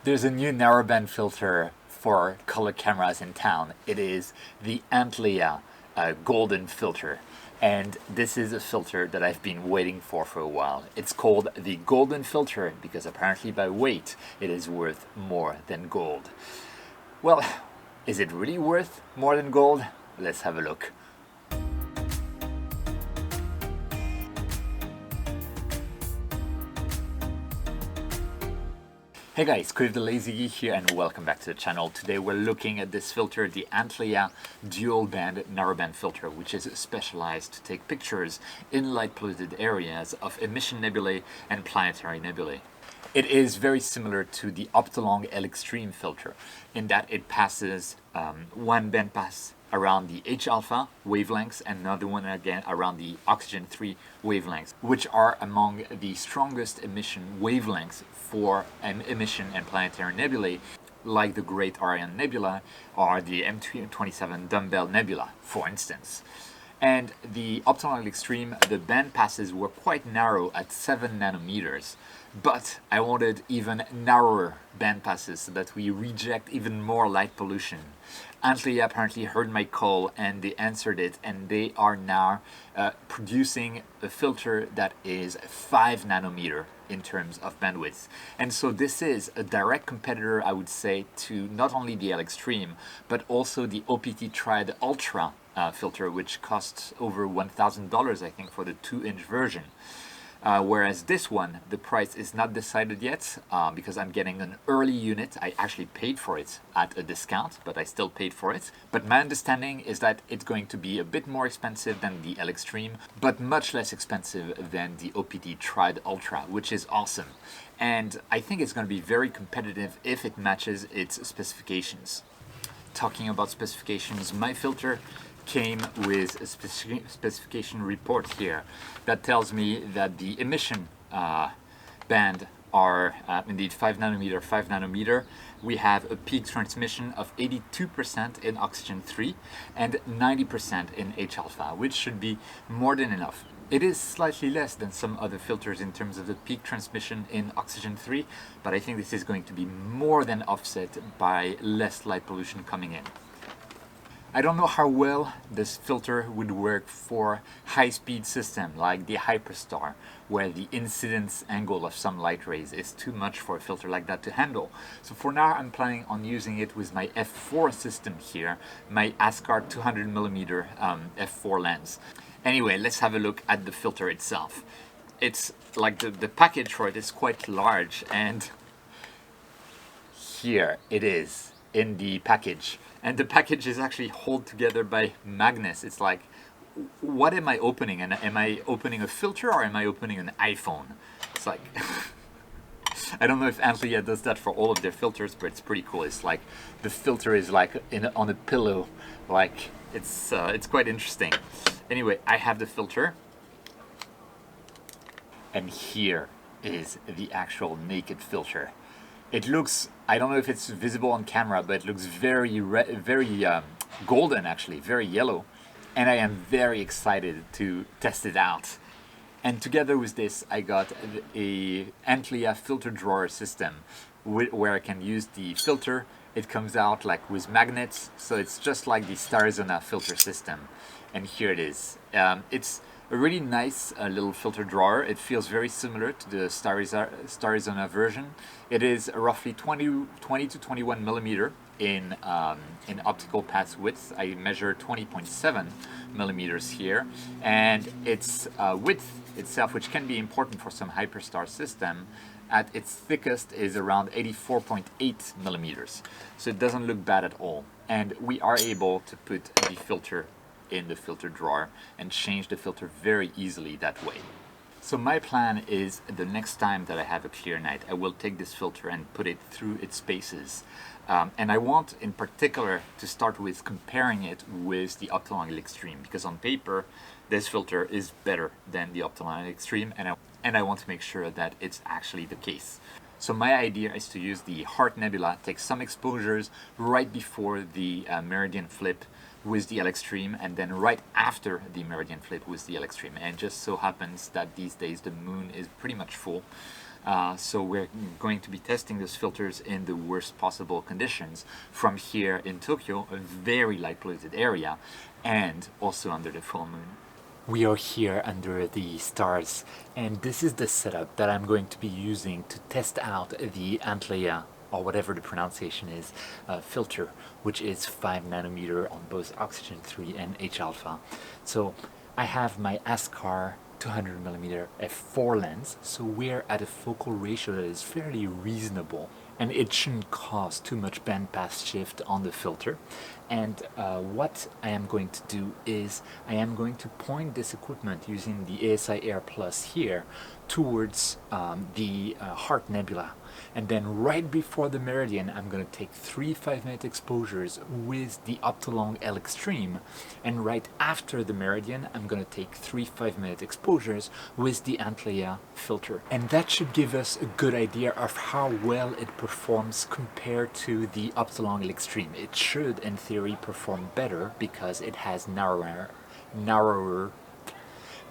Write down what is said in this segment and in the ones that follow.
There's a new narrowband filter for color cameras in town. It is the Antlia golden filter. And this is a filter that I've been waiting for a while. It's called the golden filter because apparently by weight it is worth more than gold. Well, is it really worth more than gold? Let's have a look. Hey guys, Chris the Lazy Geek here and welcome back to the channel. Today we're looking at this filter, the Antlia dual band narrowband filter, which is specialized to take pictures in light polluted areas of emission nebulae and planetary nebulae. It is very similar to the Optolong L-Extreme filter in that it passes one band pass around the H-alpha wavelengths and another one again around the oxygen 3 wavelengths, which are among the strongest emission wavelengths for emission and planetary nebulae, like the Great Orion Nebula or the M27 Dumbbell Nebula, for instance. And the Optolong Extreme, the band passes were quite narrow at 7 nanometers, but I wanted even narrower band passes so that we reject even more light pollution. Antlia apparently heard my call and they answered it, and they are now producing a filter that is 5 nanometer in terms of bandwidth. And so this is a direct competitor, I would say, to not only the L-Extreme, but also the OPT Triad Ultra filter, which costs over $1,000, I think, for the 2-inch version. Whereas this one, the price is not decided yet because I'm getting an early unit. I actually paid for it at a discount, but I still paid for it. But my understanding is that it's going to be a bit more expensive than the L-Extreme, but much less expensive than the OPT Triad Ultra, which is awesome. And I think it's going to be very competitive if it matches its specifications. Talking about specifications, my filter came with a specification report here that tells me that the emission band are indeed 5 nanometer. We have a peak transmission of 82% in oxygen 3 and 90% in H-alpha, which should be more than enough. It is slightly less than some other filters in terms of the peak transmission in oxygen 3, but I think this is going to be more than offset by less light pollution coming in. I don't know how well this filter would work for high-speed system like the Hyperstar, where the incidence angle of some light rays is too much for a filter like that to handle. So for now I'm planning on using it with my f4 system here, my Ascar 200mm f4 lens. Anyway, let's have a look at the filter itself. It's like the package for it is quite large, and here it is in the package. And the package is actually held together by magnets. It's like, what am I opening? And am I opening a filter or am I opening an iPhone? It's like, I don't know if Antlia does that for all of their filters, but it's pretty cool. It's like the filter is like on a pillow. Like it's quite interesting. Anyway, I have the filter, and here is the actual naked filter. It looks, I don't know if it's visible on camera, but it looks very golden, actually, very yellow. And I am very excited to test it out. And together with this, I got a Antlia filter drawer system where I can use the filter. It comes out like with magnets, so it's just like the Starizona filter system. And here it is. It's a really nice little filter drawer. It feels very similar to the Starizona version. It is roughly 20 to 21 millimeter in optical path width. I measure 20.7 millimeters here, and its width itself, which can be important for some Hyperstar system, at its thickest is around 84.8 millimeters. So it doesn't look bad at all. And we are able to put the filter in the filter drawer and change the filter very easily that way. So my plan is the next time that I have a clear night, I will take this filter and put it through its paces. And I want in particular to start with comparing it with the Optolong Extreme, because on paper this filter is better than the Optolong Extreme, and I want to make sure that it's actually the case. So my idea is to use the Heart Nebula, take some exposures right before the meridian flip with the L-Extreme, and then right after the meridian flip with the L-Extreme. And it just so happens that these days the moon is pretty much full. So we're going to be testing those filters in the worst possible conditions from here in Tokyo, a very light polluted area, and also under the full moon. We are here under the stars, and this is the setup that I'm going to be using to test out the Antlia, or whatever the pronunciation is, filter, which is 5 nanometer on both oxygen 3 and H alpha. So I have my ASCAR 200mm f4 lens, so we're at a focal ratio that is fairly reasonable, and it shouldn't cause too much bandpass shift on the filter. And what I am going to do is I am going to point this equipment using the ASI Air Plus here towards the Heart Nebula, and then right before the meridian I'm going to take 3 5-minute exposures with the Optolong L Extreme, and right after the meridian I'm going to take 3 5-minute exposures with the Antlia filter, and that should give us a good idea of how well it performs compared to the Optolong L Extreme. It should in theory perform better because it has narrower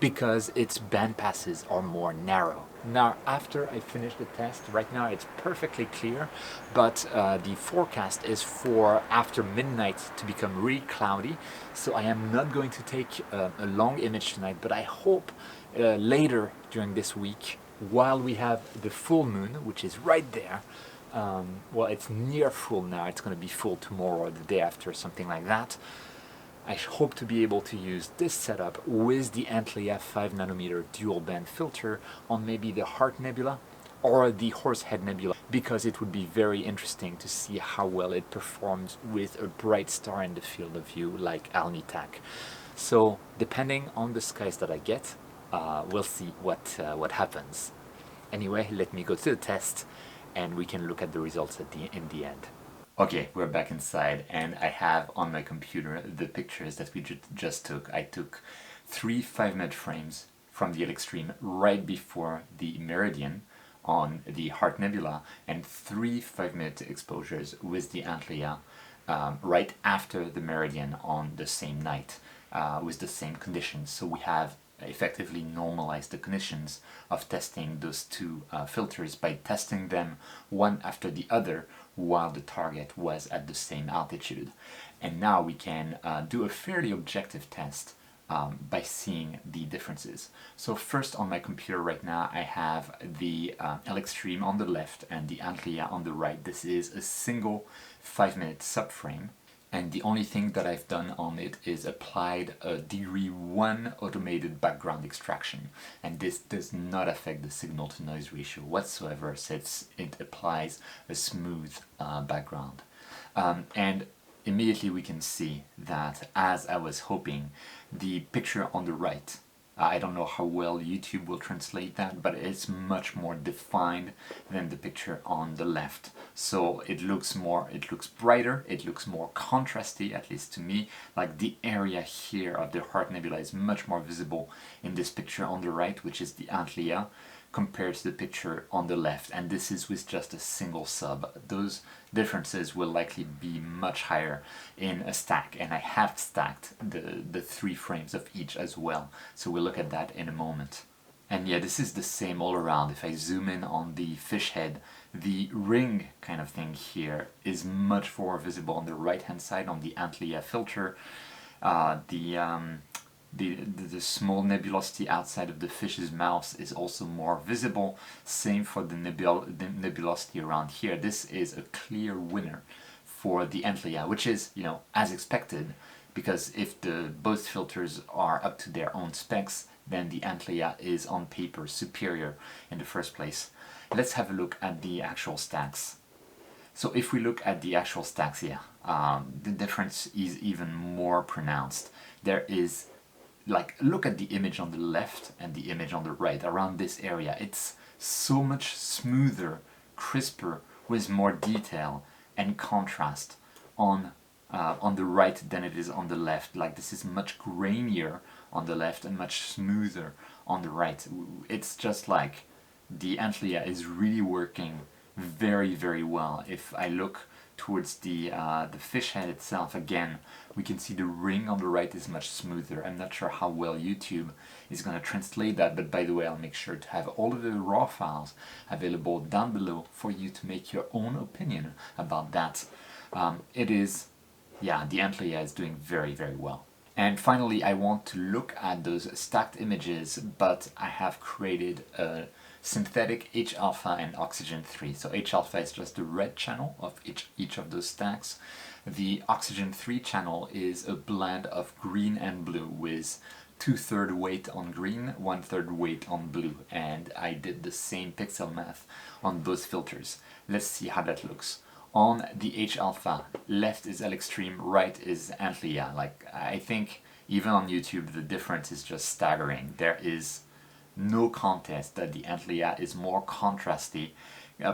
because its band passes are more narrow. Now, after I finish the test, right now it's perfectly clear, but the forecast is for after midnight to become really cloudy, so I am not going to take a long image tonight, but I hope later during this week, while we have the full moon, which is right there, well, it's near full now, it's going to be full tomorrow or the day after, something like that. I hope to be able to use this setup with the Antlia 5 nanometer dual band filter on maybe the Heart Nebula or the Horsehead Nebula, because it would be very interesting to see how well it performs with a bright star in the field of view like Alnitak. So depending on the skies that I get, we'll see what happens. Anyway, let me go to the test and we can look at the results in the end. Okay, we're back inside, and I have on my computer the pictures that we just took. I took 3 5-minute frames from the L Extreme right before the meridian on the Heart Nebula, and 3 5-minute exposures with the Antlia right after the meridian on the same night with the same conditions. So we have effectively normalized the conditions of testing those two filters by testing them one after the other while the target was at the same altitude. And now we can do a fairly objective test by seeing the differences. So first, on my computer right now I have the L Extreme on the left and the Antlia on the right. This is a single 5-minute subframe, and the only thing that I've done on it is applied a degree 1 automated background extraction, and this does not affect the signal to noise ratio whatsoever, since it applies a smooth background. And immediately we can see that, as I was hoping, the picture on the right, I don't know how well YouTube will translate that, but it's much more defined than the picture on the left. So it looks brighter, it looks more contrasty, at least to me. Like the area here of the Heart Nebula is much more visible in this picture on the right, which is the Antlia, compared to the picture on the left, and this is with just a single sub. Those differences will likely be much higher in a stack, and I have stacked the 3 frames of each as well, so we'll look at that in a moment. And yeah, this is the same all around. If I zoom in on the fish head, the ring kind of thing here is much more visible on the right hand side on the Antlia filter. The small nebulosity outside of the fish's mouth is also more visible. Same for the nebulosity around here. This is a clear winner for the Antlia, which is, you know, as expected, because if both filters are up to their own specs, then the Antlia is on paper superior in the first place. Let's have a look at the actual stacks. So if we look at the actual stacks here, the difference is even more pronounced. There is, like, look at the image on the left and the image on the right. Around this area, it's so much smoother, crisper, with more detail and contrast on the right than it is on the left. Like, this is much grainier on the left and much smoother on the right. It's just like the Antlia is really working very, very well. If I look towards the fish head itself, again, we can see the ring on the right is much smoother. I'm not sure how well YouTube is going to translate that, but by the way, I'll make sure to have all of the raw files available down below for you to make your own opinion about that. It is, yeah, the Antlia is doing very, very well. And finally, I want to look at those stacked images, but I have created a synthetic H-alpha and oxygen 3. So H-alpha is just the red channel of each of those stacks. The oxygen 3 channel is a blend of green and blue with 2/3 weight on green, 1/3 weight on blue. And I did the same pixel math on both filters. Let's see how that looks. On the H-alpha, left is L-extreme, right is Antlia. Like, I think even on YouTube the difference is just staggering. There is no contest that the Antlia is more contrasty,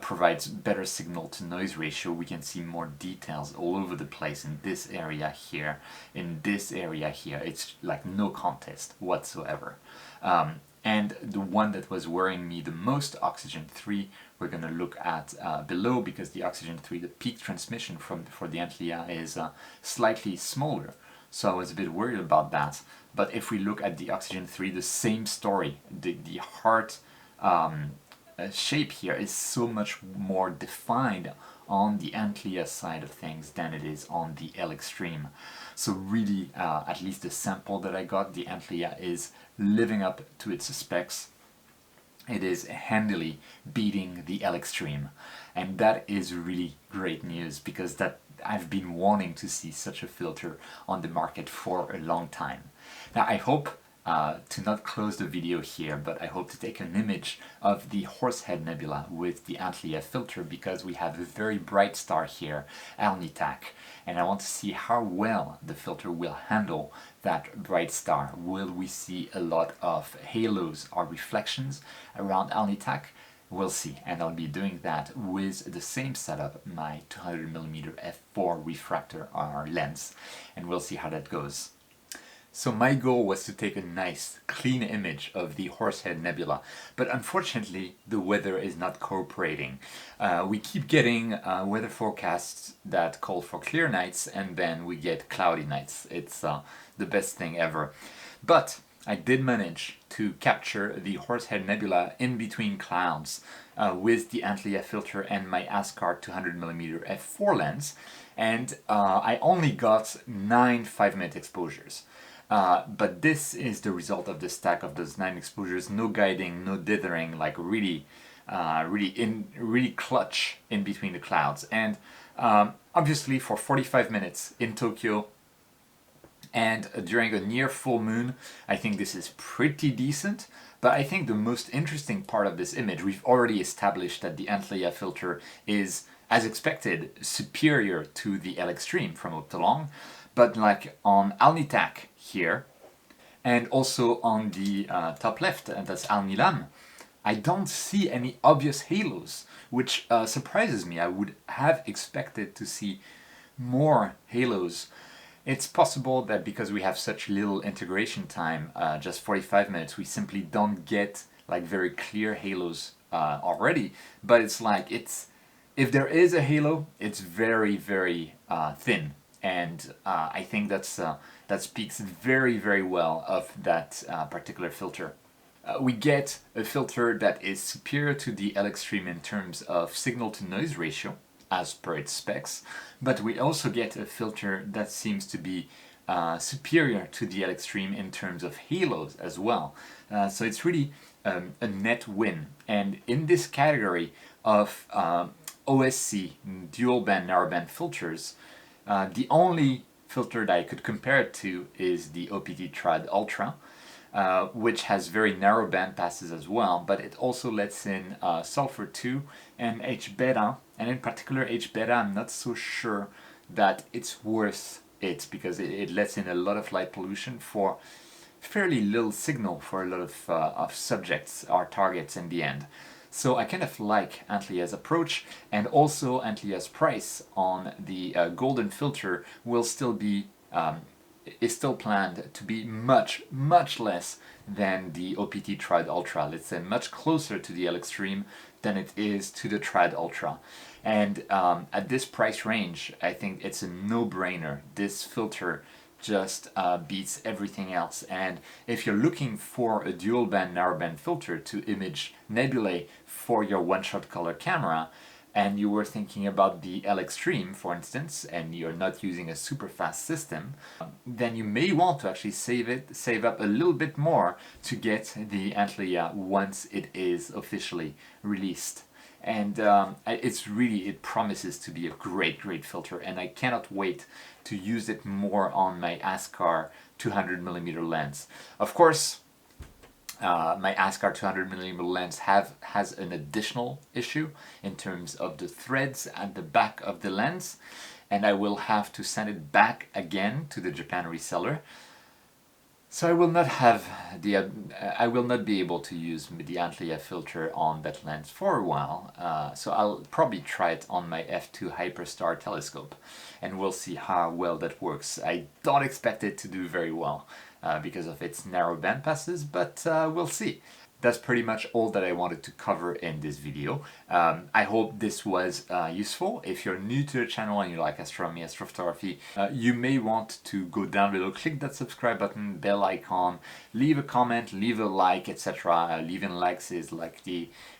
provides better signal to noise ratio. We can see more details all over the place in this area here, in this area here. It's like no contest whatsoever. And the one that was worrying me the most, oxygen 3, we're going to look at below, because the oxygen 3, the peak transmission for the Antlia is slightly smaller. So I was a bit worried about that. But if we look at the oxygen 3, the same story. The heart shape here is so much more defined on the Antlia side of things than it is on the L-extreme. So really, at least the sample that I got, the Antlia is living up to its specs. It is handily beating the L-extreme, and that is really great news, because that I've been wanting to see such a filter on the market for a long time. Now I hope to not close the video here, but I hope to take an image of the Horsehead Nebula with the Antlia filter, because we have a very bright star here, Alnitak, and I want to see how well the filter will handle that bright star. Will we see a lot of halos or reflections around Alnitak? We'll see, and I'll be doing that with the same setup, my 200mm f4 refractor lens, and we'll see how that goes. So my goal was to take a nice, clean image of the Horsehead Nebula, but unfortunately the weather is not cooperating. We keep getting weather forecasts that call for clear nights, and then we get cloudy nights. It's the best thing ever. But I did manage to capture the Horsehead Nebula in between clouds with the Antlia filter and my Ascar 200mm f4 lens, and I only got 9 5-minute exposures. But this is the result of the stack of those 9 exposures, no guiding, no dithering, like really clutch in between the clouds. And obviously for 45 minutes in Tokyo and during a near full moon, I think this is pretty decent. But I think the most interesting part of this image, we've already established that the Antlia filter is, as expected, superior to the L-extreme from Optolong. But like on Alnitak here, and also on the top left, and that's Alnilam, I don't see any obvious halos, which surprises me. I would have expected to see more halos. It's possible that because we have such little integration time, just 45 minutes, we simply don't get like very clear halos already. But it's like, if there is a halo, it's very, very thin. And I think that speaks very, very well of that particular filter. We get a filter that is superior to the L-extreme in terms of signal-to-noise ratio, as per its specs, but we also get a filter that seems to be superior to the L-extreme in terms of halos as well. So it's really a net win. And in this category of OSC dual-band narrowband filters, the only filter that I could compare it to is the OPT Trad Ultra, which has very narrow band passes as well, but it also lets in sulfur 2 and H-beta, and in particular H-beta I'm not so sure that it's worth it, because it lets in a lot of light pollution for fairly little signal for a lot of subjects or targets in the end. So I kind of like Antlia's approach, and also Antlia's price on the golden filter will still be is still planned to be much less than the OPT Trad Ultra. Let's say much closer to the L-Extreme than it is to the Trad Ultra. And at this price range, I think it's a no-brainer. This filter just beats everything else. And if you're looking for a dual band narrowband filter to image nebulae for your one-shot color camera, and you were thinking about the L-Extreme, for instance, and you're not using a super fast system, then you may want to actually save up a little bit more to get the Antlia once it is officially released. And it promises to be a great filter, and I cannot wait to use it more on my ASCAR 200mm lens. Of course, my ASCAR 200mm lens has an additional issue in terms of the threads at the back of the lens, and I will have to send it back again to the Japan reseller. So I will not be able to use the Antlia filter on that lens for a while. So I'll probably try it on my f2 Hyperstar telescope, and we'll see how well that works. I don't expect it to do very well because of its narrow band passes, but we'll see. That's pretty much all that I wanted to cover in this video. I hope this was useful. If you're new to the channel and you like astronomy, astrophotography, you may want to go down below, click that subscribe button, bell icon, leave a comment, leave a like, etc. Leaving likes is like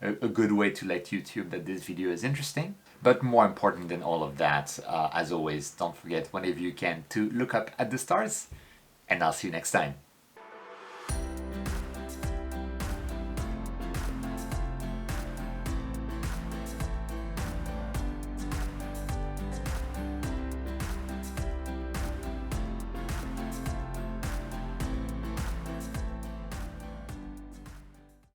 a good way to let YouTube that this video is interesting. But more important than all of that, as always, don't forget whenever you can to look up at the stars, and I'll see you next time.